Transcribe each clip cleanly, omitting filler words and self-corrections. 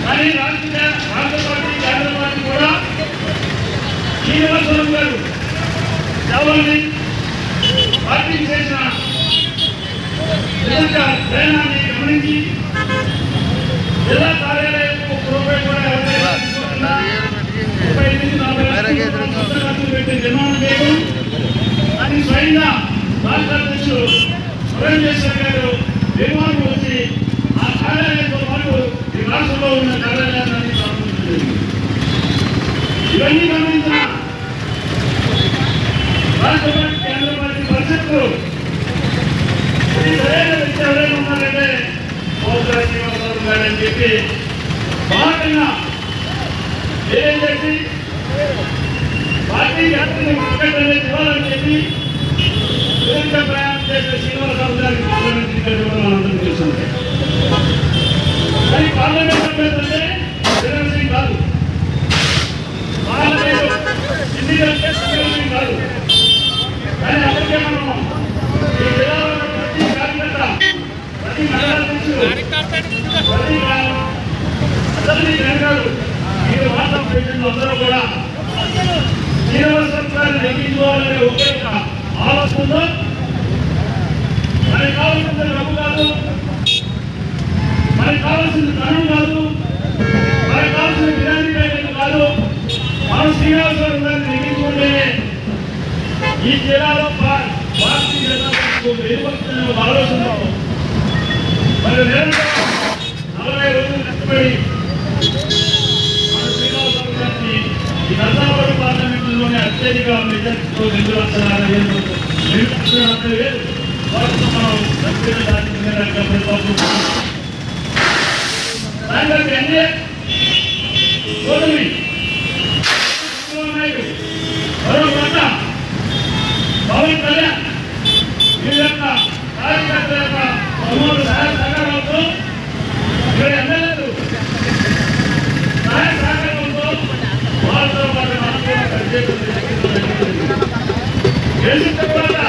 కానీ రాష్ట్ర పార్టీ కేంద్ర పార్టీ కూడా శ్రీనివాసరావు గారు ఎవరిని పార్టీ చేసిన ప్రయాణాన్ని గమనించి జిల్లా కార్యాలయం రూపాయి కూడా పెట్టే నిర్మాణం చేయడం అని స్వయంగా రాష్ట్ర అధ్యక్షులు సురేంద్రేశ్వర్ గారు నిర్మాణం వచ్చి ఆ కార్యాలయంతో పాటు ఈ రాష్ట్రంలో ఉన్న కార్యాలయాన్ని ప్రారంభించలేదు. ఇవన్నీ గమనించిన రాష్ట్ర పార్టీ కేంద్ర పార్టీ పరిషత్తులు సరైన వ్యక్తి ఎవరైనా ఉన్నారంటే శ్రీనివాసరావు గారని చెప్పి బాగా ఏం చేసి పార్టీ యాత్రని ఇవ్వాలని చెప్పి ప్రయాణం చేసే శ్రీనివాసరావు గారికి మనందరం తెలుస్తుంది. కానీ పార్లమెంట్ అభ్యర్థి సింగ్ కాదు, పార్లమెంట్ ఎన్నికలంటే సింగ్ కాదు. కానీ అప్పటికే మనం ఈ జిల్లాలో ప్రతి కార్యకర్త ప్రతి మండలం నుంచి ప్రతి అందరినీ జరగారు మీరు మాట్లాడుతున్న అందరూ కూడా శ్రీనివాసరావు గారిని నెగ్గించుకోవాలనే ఒకే ఆలోచనలో మనకి కావాల్సిన డబ్బు కాదు, మనకి కావాల్సిన ధనం కాదు, మనకి కావాల్సిన బిర్యానీ ప్యాకెట్ కాదు. మనం శ్రీనివాసరావు గారిని నెగ్గించుకుంటేనే ఈ జిల్లాలో భారతీయ జనతా పార్టీ ఆలోచనలో మరి నిరంతరం 40 రోజులు కష్టపడి ఈ నర్సాపూర్ పార్లమెంటులోనే అత్యధిక మెజార్టీతో 2 లక్షల 60,000 వాటితో మనం మరో పట్ల పవన్ కళ్యాణ్ వీళ్ళ యొక్క కార్యకర్తల యొక్క అమూలు సహాయ సహకారంతో ఇక్కడ ఎమ్మెల్యేలు సహాయ సహకారంతో వాళ్ళతో పాటు గెలిచిన తర్వాత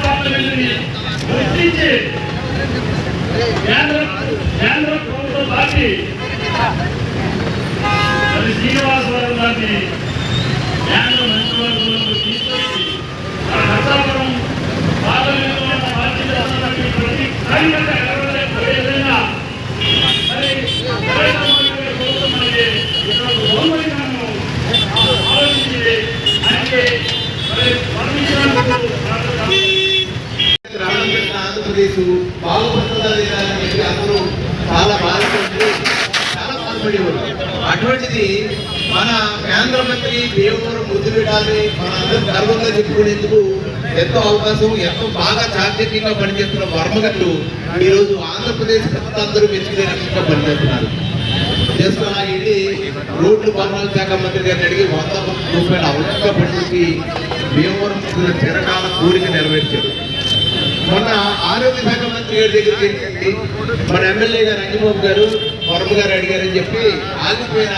పార్లమెంటుని గుర్తించి కేంద్ర ప్రభుత్వ పార్టీ మరి శ్రీనివాసరావు గారిని కేంద్ర మంత్రివర్గంలో తీసుకొచ్చి నర్సాపురం పార్లమెంటులో ఉన్న పార్టీ ప్రతి కార్యకర్త ఏదైనా మరి ప్రభుత్వం మనకి ఆలోచించింది అంటే ఆంధ్రప్రదేశ్ బాగుపడుతుందని చెప్పి అందరూ చాలా బాధపడి చాలా బాధపడేవారు. అటువంటిది మన కేంద్ర మంత్రి భీమవరం ముద్దుపెట్టాలని మన అందరూ గర్వంగా చెప్పుకునేందుకు ఎంతో అవకాశం, ఎంతో బాగా చాకచక్యంగా పనిచేస్తున్న వర్మ గారు ఈరోజు ఆంధ్రప్రదేశ్ ప్రజలందరూ మెచ్చుకునే రకంగా పనిచేస్తున్నారు. ఇది రోడ్లు భవనాల శాఖ మంత్రి గారిని అడిగి 100 కోట్ల రూపాయల ఔషధ పనులకి భీమవరం చిరకాల కోరిక నెరవేర్చారు. మొన్న ఆరోగ్య శాఖ మంత్రి గారి దగ్గరికి ఏంటంటే మన ఎమ్మెల్యే గారు అంజబాబు గారు వర్మ గారు అడిగారని చెప్పి ఆగిపోయిన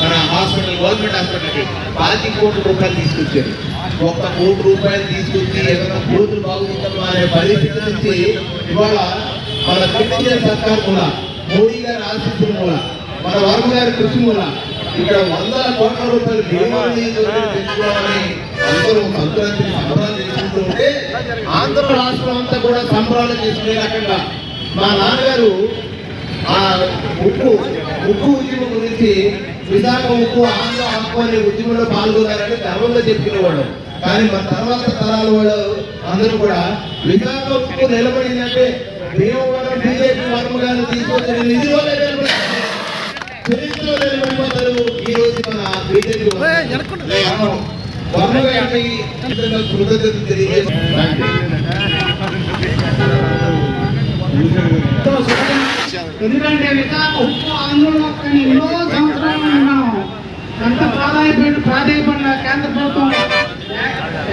మన హాస్పిటల్, గవర్నమెంట్ హాస్పిటల్కి 25 కోట్ల రూపాయలు తీసుకొచ్చారు. 1 కోటి రూపాయలు తీసుకొచ్చి ఏదైనా కోతులు బాగుంటామా అనే పరిస్థితి నుంచి ఇవాళ మన కేంద్ర సర్కార్ కూడా, మోడీ గారి ఆశీస్సుల మూల, మన వర్మ గారి కృషి మూల ఇక్కడ 100 కోట్ల రూపాయలు తెచ్చుకోవాలని అందరూ సంక్రాంతిని సంబరాలు చేసుకుంటూ ఉంటే ఆంధ్ర రాష్ట్రం అంతా కూడా సంబరాలు చేసుకునే రకంగా మా నాన్నగారు ఆ ఉక్కు ఉద్యమం గురించి విశాఖ ఉక్కు ఆంధ్ర హక్కు అనే ఉద్యమంలో పాల్గొన్నారని గర్వంగా చెప్పుకునేవాడు. కానీ మన తర్వాత తరాల వాళ్ళు అందరూ కూడా విశాఖ ఉక్కు నిలబడిందంటే భీమవరం బీజేపీ వర్మ గారు తీసుకొచ్చిన నిధి వల్ల చరిత్రలో నిలబడిపోతారు. ఈ రోజు మన బీజేపీ వర్మ గారికి కృతజ్ఞతలు తెలియజేస్తున్నాం. ఎందుకంటే విశాఖ ఉప్పు ఆందోళన ఎన్నో సంవత్సరాలు ఉన్నాం. ఎంత ప్రాధాన్యపడిన కేంద్ర ప్రభుత్వం,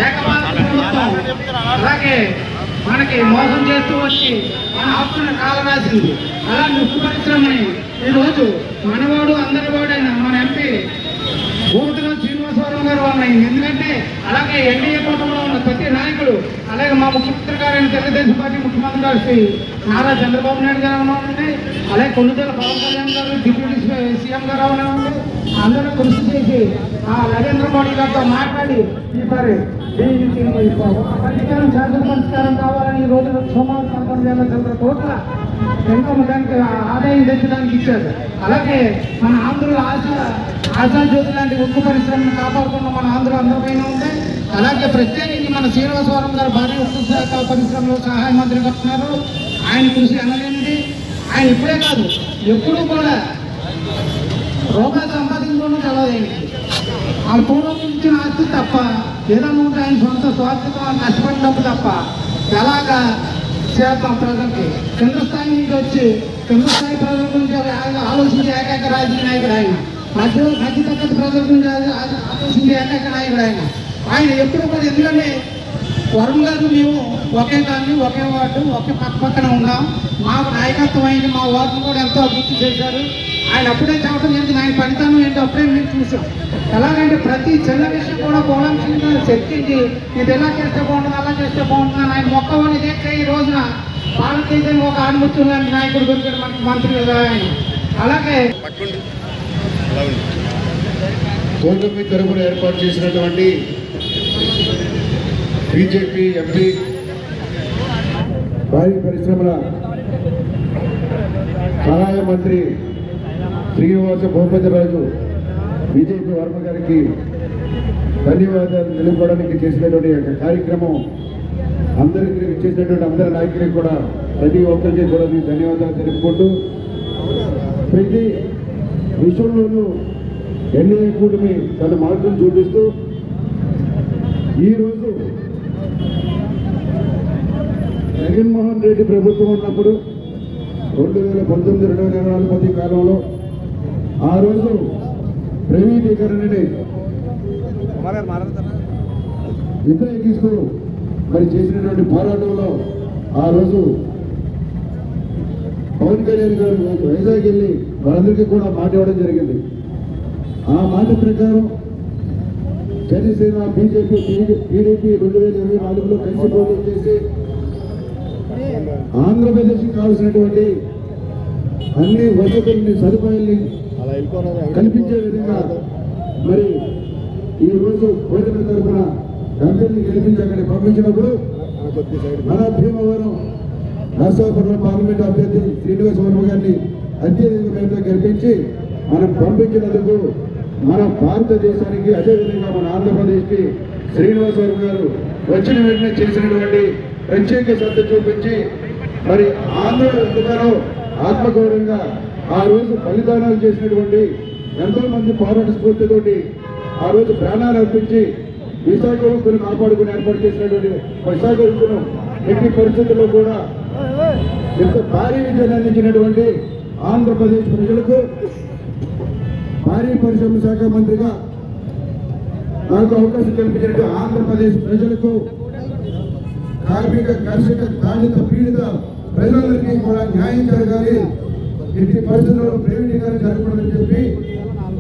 ఏకపాత్ర ప్రభుత్వం అలాగే మనకి మోసం చేస్తూ వచ్చి మన హక్కును కాలరాసింది. అలాంటి ఉప్పు పరిశ్రమని ఈరోజు మనవాడు అందరివాడైన మన ఎంపీ భూమిలో శ్రీనివాసరావు గర్వం అయింది. ఎందుకంటే అలాగే ఎన్డీఏ కూటమిలో ఉన్న ప్రతి నాయకుడు, అలాగే మా ముఖ్యమంత్రి గారైన తెలుగుదేశం పార్టీ ముఖ్యమంత్రి గారు శ్రీ నారా చంద్రబాబు నాయుడు గారు అవనివ్వండి, అలాగే కొన్నిదేళ్ళ పవన్ కళ్యాణ్ గారు డిప్యూటీ సీఎం గారు అవనివ్వండి, అందరూ కృషి చేసి నరేంద్ర మోడీ గారితో మాట్లాడి ఈసారి దీనికి పరిష్కారం, శాశ్వత పరిష్కారం కావాలని ఈ రోజు సుమారు 19,000 కోట్ల దానికి ఆదాయం తెచ్చడానికి ఇచ్చారు. అలాగే మన ఆంధ్రుల ఆశాజ్యోతి లాంటి ఉక్కు పరిశ్రమను కాపాడుకున్న మన ఆంధ్రులు అందరిపైన ఉంది. అలాగే ప్రత్యేకించి మన శ్రీనివాసవరం గారు భారీ ఉక్కు శాఖ పరిశ్రమలో సహాయ మంత్రిగా ఉన్నారు. ఆయన కృషి అనలేనిది. ఆయన ఇప్పుడే కాదు, ఎప్పుడూ కూడా రూపాయలు సంపాదించుకోవడం చదవదేంటి, ఆ పూర్వం ఇచ్చిన ఆస్తి తప్ప ఏదన్నా ఉంటే ఆయన సొంత స్వార్థంగా నష్టపడినప్పుడు తప్ప ఎలాగా చేద్దాం ప్రజలకి. కింద స్థాయి నుంచి వచ్చి కింద స్థాయి ప్రజల గురించి ఆలోచించే ఏకైక రాజకీయ నాయకుడు ఆయన. మధ్య తగ్గట్టు ప్రజల గురించి ఆలోచించే ఏకైక నాయకుడు ఆయన. ఆయన ఎప్పుడు కూడా, ఎందుకంటే వరుణ్ గారు మేము ఒకే కాలనీ, ఒకే వార్డు, ఒకే పక్కన ఉన్నాం. మాకు నాయకత్వం అయింది, మా వార్డును కూడా ఎంతో అభివృద్ధి చేశారు. ఆయన అప్పుడే చెప్పడం జరిగింది, ఆయన ఫలితాన్ని ఏంటో అప్పుడే మేము చూసాం. ఎలాగంటే ప్రతి చిన్న విషయం కూడా కూలంకషంగా చర్చించి ఇది ఎలా చేస్తే బాగుంటుంది, అలా చేస్తే బాగుంటుంది అని ఆయన మొక్కవని చేస్తే ఈ రోజున భారతదేశానికి ఒక ఆణిముత్యం లాంటి నాయకుడు దొరికాడు మనకి మంత్రి కదా ఆయన. అలాగే కూటమి తరపున ఏర్పాటు చేసినటువంటి బీజేపీ ఎంపీ భారీ పరిశ్రమల సహాయ మంత్రి శ్రీనివాస భూపతిరాజు బీజేపీ వర్మ గారికి ధన్యవాదాలు తెలుపుకోవడానికి చేసినటువంటి యొక్క కార్యక్రమం అందరికీ చేసినటువంటి అందరి నాయకులకు కూడా ప్రతి ఒక్కరికి కూడా నేను ధన్యవాదాలు తెలుపుకుంటూ, ప్రతి విషయంలోనూ ఎన్డీఏ కూటమి తన మార్గం చూపిస్తూ ఈరోజు జగన్మోహన్ రెడ్డి ప్రభుత్వం ఉన్నప్పుడు 2019-2024 మధ్య కాలంలో ఆ రోజు ప్రైవేటీకరణని వ్యతిరేకిస్తూ మరి చేసినటువంటి పోరాటంలో ఆ రోజు పవన్ కళ్యాణ్ గారు వైజాగ్ వెళ్ళి వాళ్ళందరికీ కూడా మాట ఇవ్వడం జరిగింది. ఆ మాట ప్రకారం జనసేన, బీజేపీ, టీడీపీ 2024లో కలిసి పోటీ చేసి ఆంధ్రప్రదేశ్కి కావాల్సినటువంటి అన్ని వసతుల్ని, సదుపాయాల్ని కల్పించే విధంగా మరి ఈ రోజు కూటమి తరఫున గంటల్ని గెలిపించి అక్కడ పంపించినప్పుడు మన భీమవరం నర్సాపురం పార్లమెంట్ అభ్యర్థి శ్రీనివాస వర్మ గారిని అత్యధిక మేరతో గెలిపించి మనం పంపించినందుకు మన భారతదేశానికి, అదేవిధంగా మన ఆంధ్రప్రదేశ్కి శ్రీనివాస వర్మ గారు వచ్చిన వెంటనే చేసినటువంటి ప్రత్యేక శ్రద్ధ చూపించి మరి ఆంధ్ర ఎంతగానో ఆత్మగౌరవంగా ఆ రోజు బలిదానాలు చేసినటువంటి ఎంతో మంది పోరాట స్ఫూర్తితోటి ఆ రోజు ప్రాణాలు అర్పించి విశాఖ ఉక్కును కాపాడుకుని ఏర్పాటు చేసినటువంటి విశాఖ ఉక్కును ఎట్టి పరిస్థితుల్లో కూడా ఇంత భారీ విజయాన్ని అందించినటువంటి ఆంధ్రప్రదేశ్ ప్రజలకు, భారీ పరిశ్రమ శాఖ మంత్రిగా నాకు అవకాశం కల్పించినట్టు ఆంధ్రప్రదేశ్ ప్రజలకు, కార్మిక, కర్షక, దళిత, పీడిత ప్రజలందరికీ కూడా న్యాయం జరగాలి, ఎట్టి పరిస్థితుల్లో ప్రైవేటీకరణ జరగకూడదని చెప్పి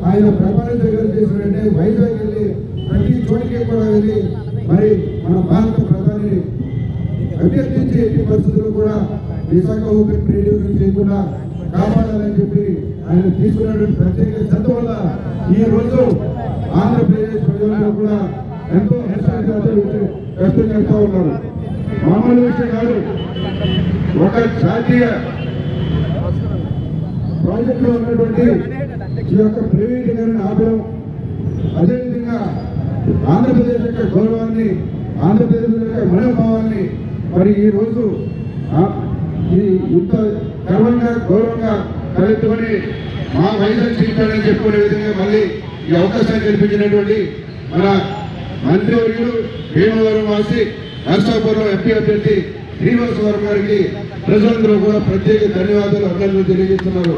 ఆయన ప్రమాణ దగ్గర చేసినట్టే వైజాగ్ వెళ్ళి ప్రతి చోటికి కూడా వెళ్ళి మరి మన భారత ప్రధాని అభ్యర్థించి ఎట్టి పరిస్థితుల్లో కూడా విశాఖ ఉక్కు ప్రైవేటీకరణ చేయకుండా కాపాడాలని చెప్పి ఆయన తీసుకున్నటువంటి ప్రత్యేక శ్రద్ధ వల్ల ఈ రోజు ఆంధ్రప్రదేశ్ ప్రజలందరూ కూడా ఎంతో కష్టం చేస్తూ ఉన్నారు. మామూలు విషయం కాదు. ఒక జాతీయ ప్రాజెక్టులో ఉన్నటువంటి ఈ యొక్క ప్రైవేటీకరణ ఆపడం, అదేవిధంగా ఆంధ్రప్రదేశ్ యొక్క గౌరవాన్ని, ఆంధ్రప్రదేశ్ యొక్క మనోభావాన్ని మరి ఈ రోజు ఇంత గర్వంగా, గౌరవంగా తలెత్తుకొని మా వైజాగ్ సీట్లని చెప్పుకునే విధంగా మళ్ళీ ఈ అవకాశాన్ని కల్పించినటువంటి మన మంత్రివర్యులు, భీమవరం వాసి, నర్సాపూర్లో ఎంపీ అభ్యర్థి శ్రీనివాస వర్మ గారికి ప్రజలందరూ కూడా ప్రత్యేక ధన్యవాదాలు, అభినందనలు తెలియజేస్తున్నారు.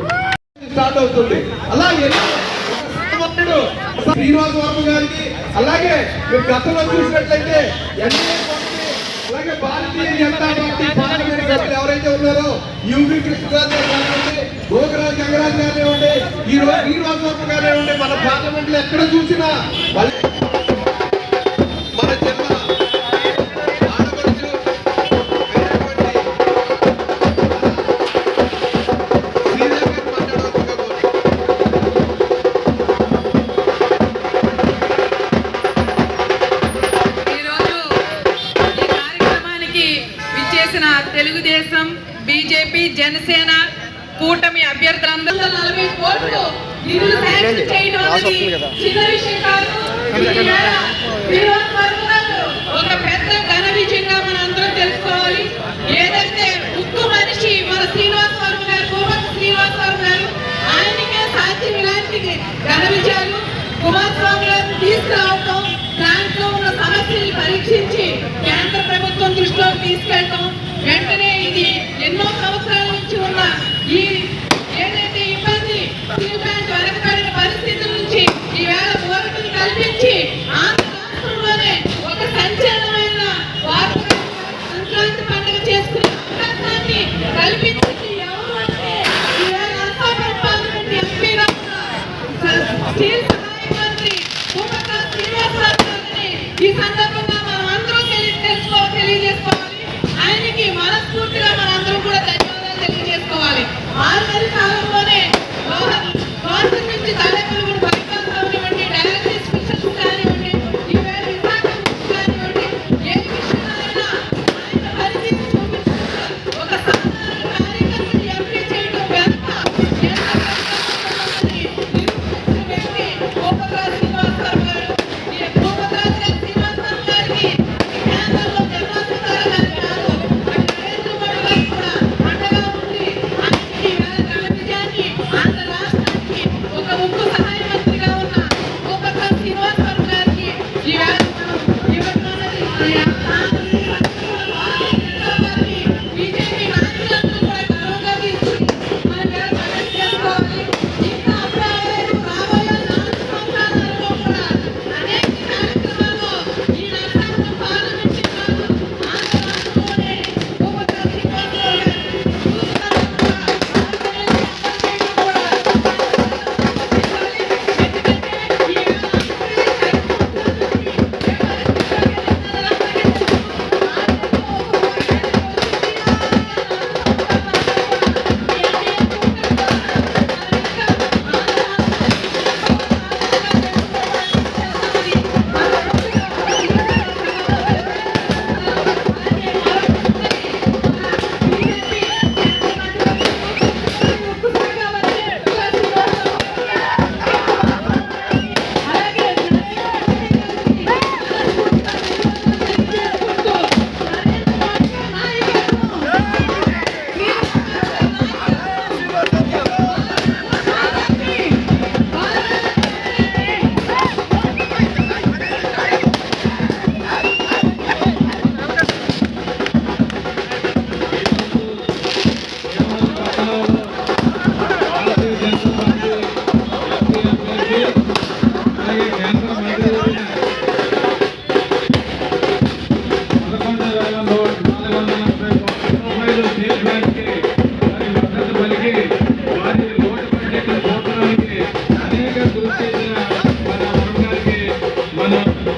స్టార్ట్ అవుతుంది. అలాగే శ్రీనివాస వర్మ గారికి, అలాగే మీరు గతంలో చూసినట్లయితే అలాగే భారతీయ జనతా పార్టీ పార్లమెంట్ సభ్యులు ఎవరైతే ఉన్నారో యువి కృష్ణరాజు గారు కానివ్వండి, గోకరాజు గంగరాజు గారివ్వండి, ఈ రోజు శ్రీనివాస వర్మ గారివ్వండి, మన పార్లమెంట్ లో ఎక్కడ చూసినా జనసేన కూటమి అభ్యర్థులందరూ 40 కోట్లు నిధులు శాంక్షన్ చేయడం అనేది చిన్న విషయం కాదు. ఒక పెద్ద ఘన విజయంగా మనం అందరం తెలుసుకోవాలి. ఏదైతే ఉక్కు మనిషి మన శ్రీనివాస వర్మ గారు, కోమటి శ్రీనివాస వర్మ గారు, ఆయనకే సాధ్యం ఇలాంటి ఘన విజయాలు. కుమారస్వామి గారిని తీసుకురావటం, దాంట్లో ఉన్న సమస్యల్ని పరీక్షించి కేంద్ర ప్రభుత్వం దృష్టిలోకి తీసుకెళ్ళటం, వెంటనే ఇది ఎన్నో సంవత్సరాల నుంచి ఉన్న ఈ ఏదైతే ఇబ్బంది వెనకబడిన పరిస్థితుల నుంచి ఈవేళ ఊరటను కల్పించి ఆంధ్ర రాష్ట్రంలోనే ఒక సంచలనమైన సంక్రాంతి పండుగ చేసుకునే అవకాశాన్ని కల్పించింది ఎవరు అంటే ఈవేళ నరసాపురం పార్లమెంట్ ఎంపీగా స్టీల్ సహాయ మంత్రి కోమటి శ్రీనివాసరావు గారిని ఈ సందర్భంగా మనం అందరం తెలియజేసుకోవాలి. ఆయనకి మనస్ఫూర్తిగా మనందరం కూడా ధన్యవాదాలు తెలియజేసుకోవాలి. 6 నెలల కాలంలోనే గవర్నమెంట్ నుంచి తలెప్పులు బైపాస్ కానివ్వండి, డయాలసిస్ మిషన్స్ కానివ్వండి, ఈవేళ విశాఖ కానివ్వండి, ఏ విషయంలో ఆయన పరిస్థితి చూపించారు. ఒక సాధారణ కార్యకర్తని ఎంపీ చేయడం వెనుక వ్యక్తి కోమటిరాజు శ్రీనివాసరావు గారు. ఈ కోమటిరాజు శ్రీనివాసరావు గారికి కేంద్రంలో నిర్మలా సీతారామన్ గారు నరేంద్ర మోడీ గారు కూడా అండగా ఉండి ఆయనకి ఈవేళ ఘన విజయాన్ని ఆంధ్ర రాష్ట్రానికి ఒక ఉక్కు సహాయ మంత్రిగా ఉన్న కోమటిరాజు శ్రీనివాసరావు గారికి ఈవేళ మనం ఇవ్వడం అనేది బీజేపీ నాయకులందరూ కూడా గర్వంగా తీసుకుని మనం ఈవేళ ప్రకటన చేసుకోవాలి. ఇంకా రాబోయే 4 సంవత్సరాలలో కూడా అనేక కార్యక్రమాల్లో ఈ నరసాపురం పార్లమెంట్ కాదు, ఆంధ్ర రాష్ట్రంలోనే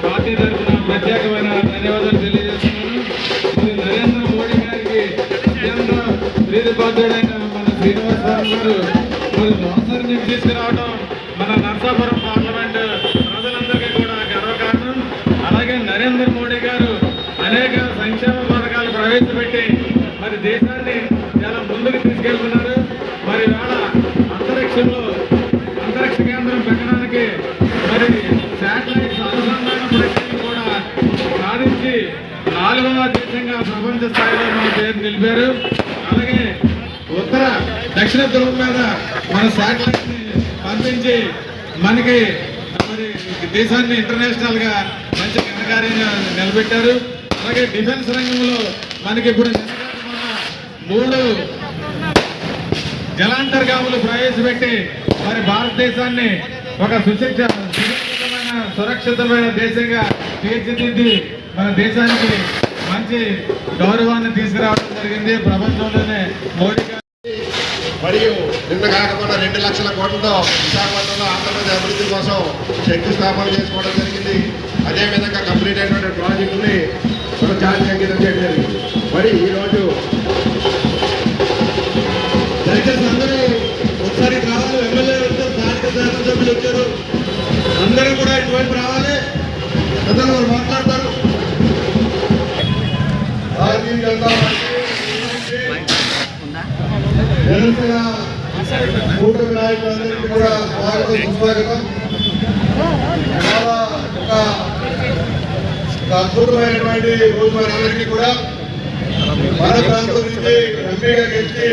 కోమటిరాజు శ్రీనివాసరావు గారు ప్రత్యేకమైన ధన్యవాదాలు తెలియజేస్తున్నాను. నరేంద్ర మోడీ గారికి అత్యంత ప్రీతిపాత్రుడైన మన శ్రీనివాసరావు గారు అవసరం నుంచి తీసుకురావడం మన నరసాపురం పార్లమెంట్ ప్రజలందరికీ కూడా గర్వకారణం. అలాగే నరేంద్ర మోడీ గారు అనేక సంక్షేమ పథకాలు ప్రవేశపెట్టి మరి దేశాన్ని చాలా ముందుకు తీసుకెళ్తున్నారు. మరి ఇవాళ అంతరిక్ష కేంద్రం పెట్టడానికి మరి శాటిలైట్స్ అనుసంధాన ప్రక్రియ కూడా సాధించి 4వ దేశంగా ప్రపంచ స్థాయిలో మన పేరు నిలిపారు. అలాగే దక్షిణ ధ్రువం మీద మన శాటిలైట్ ని పంపించి మనకి మరి దేశాన్ని ఇంటర్నేషనల్ గా మంచి ఘనకార్యంగా నిలబెట్టారు. అలాగే డిఫెన్స్ రంగంలో మనకి ఇప్పుడు 3 జలాంతర్గాములు ప్రవేశపెట్టి మరి భారతదేశాన్ని ఒక సురక్షితమైన దేశంగా తీర్చిదిద్ది మన దేశానికి మంచి గౌరవాన్ని తీసుకురావడం జరిగింది. ప్రపంచంలోనే మోడీ గారు మరియు నిన్న కాకుండా 2 లక్షల కోట్లతో విశాఖపట్నంలో ఆంధ్రప్రదేశ్ అభివృద్ధి కోసం శంకుస్థాపన చేసుకోవడం జరిగింది. అదేవిధంగా కంప్లీట్ అయినటువంటి ప్రాజెక్టుని మనం ఛార్జ్ అంకితం చేయడం జరిగింది. మరి ఈరోజు దయచేసి అందరూ ఒకసారి కావాలి, ఎమ్మెల్యేలు వచ్చారు, స్థానిక శాసనసభ్యులు వచ్చారు, అందరూ కూడా ఇటువైపు రావాలి. పెద్దలు వాళ్ళు మాట్లాడతారు. భారతీయ జనతా పార్టీ జనసేన కూటమి నాయకులందరికీ కూడా స్వాగతం సుస్వాగతం. చాలా ఒక అద్భుతమైనటువంటి రోజు మనందరికీ కూడా. మన ప్రాంతం నుంచి ఎంపీగా గెలిచి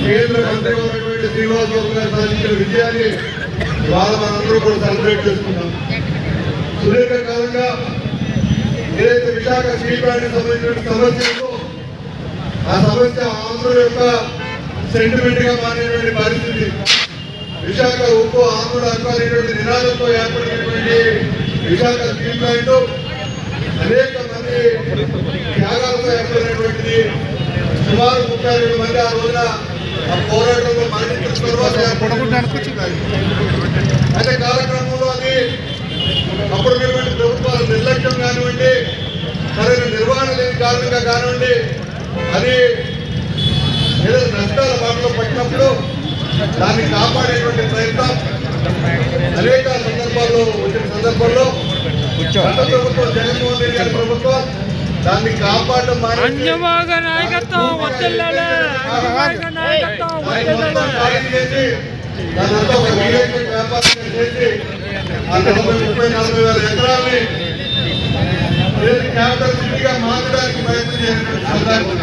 కేంద్ర మంత్రి ఉన్నటువంటి శ్రీనివాస్ బాబు గారు సాధించిన విజయాన్ని ఇవాళ మనందరూ కూడా సెలబ్రేట్ చేసుకుంటాం. సుదీర్ఘకాలంగా ఏదైతే విశాఖ స్టీల్ ప్లాంట్ సంబంధించిన సమస్యలు, ఆ సమస్య ఆంధ్ర యొక్క సెంటిమెంట్ గా మారినటువంటి పరిస్థితి, విశాఖ ఉప్పు ఆంధ్రుల హక్కు అనేటువంటి నినాదంతో ఏర్పడినటువంటి విశాఖ స్టీల్ ప్లాంట్ అనేక మంది త్యాగాలతో ఏర్పడినటువంటిది. సుమారు 32 మంది ఆ రోజున ఆ పోరాటంలో మరణించిన తర్వాత అయితే కాలక్రమంలో అది అప్పుడు ప్రభుత్వాల నిర్లక్ష్యం కానివ్వండి, సరైన నిర్వహణ లేని కారణంగా కానివ్వండి, అది ఏదో నష్టాల బాటలో పట్టినప్పుడు దాన్ని కాపాడేటువంటి ప్రయత్నం అనేక సందర్భాల్లో వచ్చిన సందర్భంలో గత ప్రభుత్వం జగన్మోహన్ రెడ్డి గారి ప్రభుత్వం దాన్ని కాపాడడం చేసి దానంతా ఒక రియల్ వ్యాపారం చేసి ఆ 30-40 వేల ఎకరాల్ని క్యాపిటల్ సిటీగా మార్చడానికి ప్రయత్నం చేసినటువంటి సందర్భం.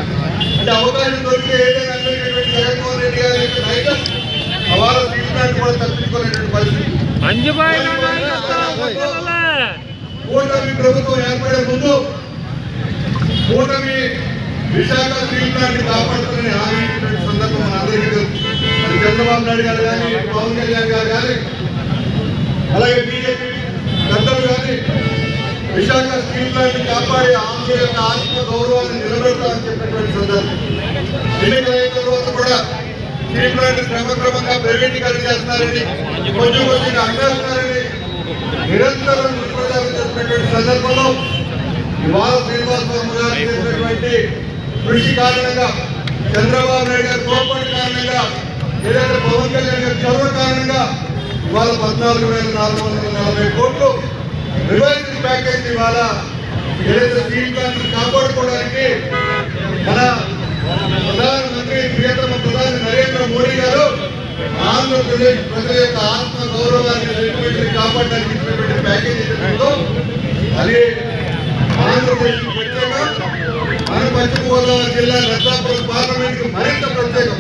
అంటే అవకాశం దొరికితే ఏదైనా అందరికీ జగన్మోహన్ రెడ్డి గారి యొక్క నాయకం అవాళ స్టీల్ ప్లాంట్ కూడా తప్పించుకోలేటువంటి పరిస్థితి. కూటమి ప్రభుత్వం ఏర్పడే ముందు కూటమి విశాఖ స్టీల్ ప్లాంట్ కాపాడుతుందని హామీ ఇచ్చినటువంటి సందర్భం మనందరికీ తెలుసు. అది చంద్రబాబు నాయుడు గారు కానీ, పవన్ కళ్యాణ్ గారు కానీ, అలాగే బీజేపీ పెద్దలు కానీ విశాఖ స్టీల్ ప్లాంట్ కాపాడి ఆంధ్ర యొక్క ఆత్మ గౌరవాన్ని నిలబెడతామని చెప్పినటువంటి సందర్భం. ఎన్నికలైన తర్వాత కూడా స్టీల్ ప్లాంట్ క్రమక్రమంగా ప్రైవేటీకరణ చేస్తున్నారని, కొంచెం కొంచెంగా అమ్మేస్తున్నారని నిరంతరం నిలబెట్టాలని చెప్పినటువంటి సందర్భంలో ఇవాళ శ్రీనివాస్ వర్మ గారు చేసినటువంటి కృషి కారణంగా, చంద్రబాబు నాయుడు గారి కోపడి కారణంగా, ఏదైతే పవన్ కళ్యాణ్ గారి చొరవ కారణంగా ఇవాళ 14,440 కోట్లు రివైజ్డ్ ప్యాకేజ్ ఇవాళ ఏదైతే స్టీల్ ప్లాంట్ కాపాడుకోవడానికి మన ప్రధానమంత్రి ప్రియతమ ప్రధాని నరేంద్ర మోడీ గారు ఆంధ్రప్రదేశ్ ప్రజల యొక్క ఆత్మ గౌరవాన్ని కాపాడడానికి ఇచ్చినటువంటి ప్యాకేజ్ ఏదైతుందో అది ఆంధ్రప్రదేశ్ ప్రత్యేకం. మన పశ్చిమ గోదావరి జిల్లా నర్సాపురం పార్లమెంట్ కు మరింత ప్రత్యేకం.